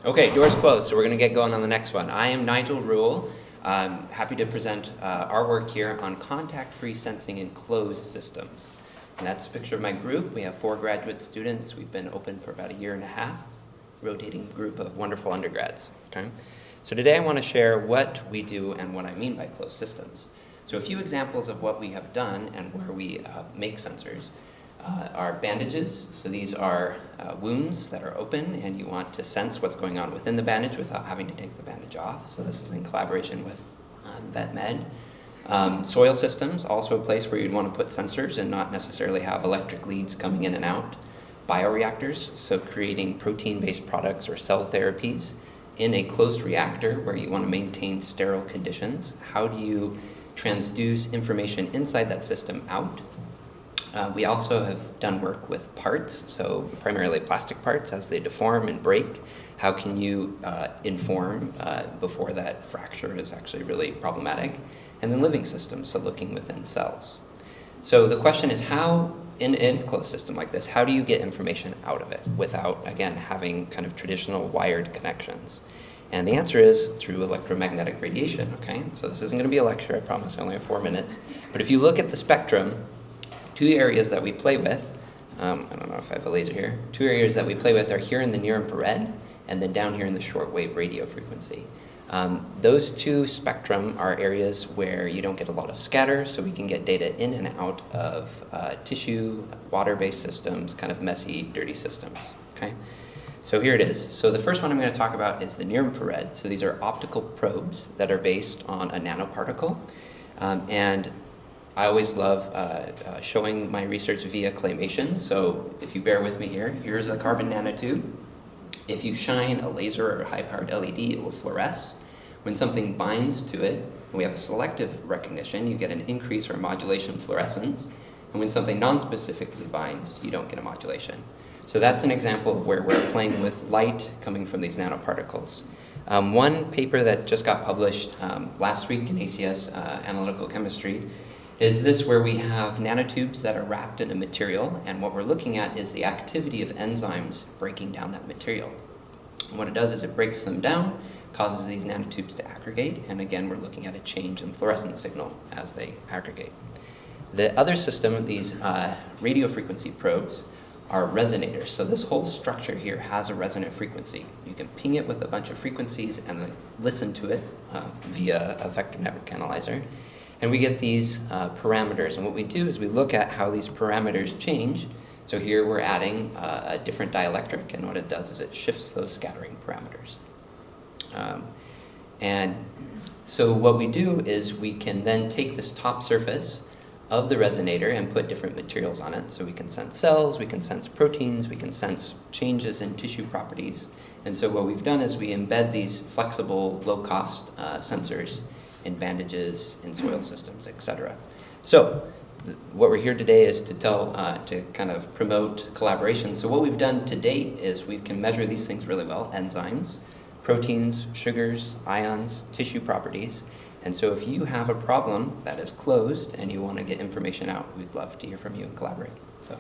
Okay, doors closed, so we're going to get going on the next one. I am Nigel Reuel. I'm happy to present our work here on contact-free sensing in closed systems. And that's a picture of my group. We have 4 graduate students. We've been open for about a year and a half, rotating group of wonderful undergrads. Okay? So today I want to share what we do and what I mean by closed systems. So a few examples of what we have done and where we make sensors are bandages. So these are wounds that are open and you want to sense what's going on within the bandage without having to take the bandage off. So this is in collaboration with Vet Med. Soil systems, also a place where you'd want to put sensors and not necessarily have electric leads coming in and out. Bioreactors, so creating protein-based products or cell therapies in a closed reactor where you want to maintain sterile conditions. How do you transduce information inside that system out? We also have done work with parts, so primarily plastic parts as they deform and break. How can you inform before that fracture is actually really problematic? And then living systems, so looking within cells. So the question is how, in a closed system like this, how do you get information out of it without, again, having kind of traditional wired connections? And the answer is through electromagnetic radiation, okay? So this isn't going to be a lecture, I promise, I only have 4 minutes. But if you look at the spectrum, 2 areas that we play with, I don't know if I have a laser here, 2 areas that we play with are here in the near infrared and then down here in the shortwave radio frequency. Those 2 spectrum are areas where you don't get a lot of scatter, so we can get data in and out of tissue, water-based systems, kind of messy, dirty systems, okay? So here it is. So the first one I'm going to talk about is the near infrared. So these are optical probes that are based on a nanoparticle, and I always love showing my research via claymation. So if you bear with me here, here's a carbon nanotube. If you shine a laser or a high-powered LED, it will fluoresce. When something binds to it, and we have a selective recognition, you get an increase or modulation fluorescence. And when something non-specifically binds, you don't get a modulation. So that's an example of where we're playing with light coming from these nanoparticles. One paper that just got published last week in ACS Analytical Chemistry is this, where we have nanotubes that are wrapped in a material, and what we're looking at is the activity of enzymes breaking down that material. And what it does is it breaks them down, causes these nanotubes to aggregate, and again, we're looking at a change in fluorescent signal as they aggregate. The other system, these radio frequency probes, are resonators. So this whole structure here has a resonant frequency. You can ping it with a bunch of frequencies and then listen to it via a vector network analyzer. And we get these parameters. And what we do is we look at how these parameters change. So here we're adding a different dielectric, and what it does is it shifts those scattering parameters. And so what we do is we can then take this top surface of the resonator and put different materials on it. So we can sense cells, we can sense proteins, we can sense changes in tissue properties. And so what we've done is we embed these flexible, low-cost sensors in bandages, in soil systems, etc. So what we're here today is to kind of promote collaboration. So what we've done to date is we can measure these things really well: enzymes, proteins, sugars, ions, tissue properties. And so if you have a problem that is closed and you want to get information out, we'd love to hear from you and collaborate. So.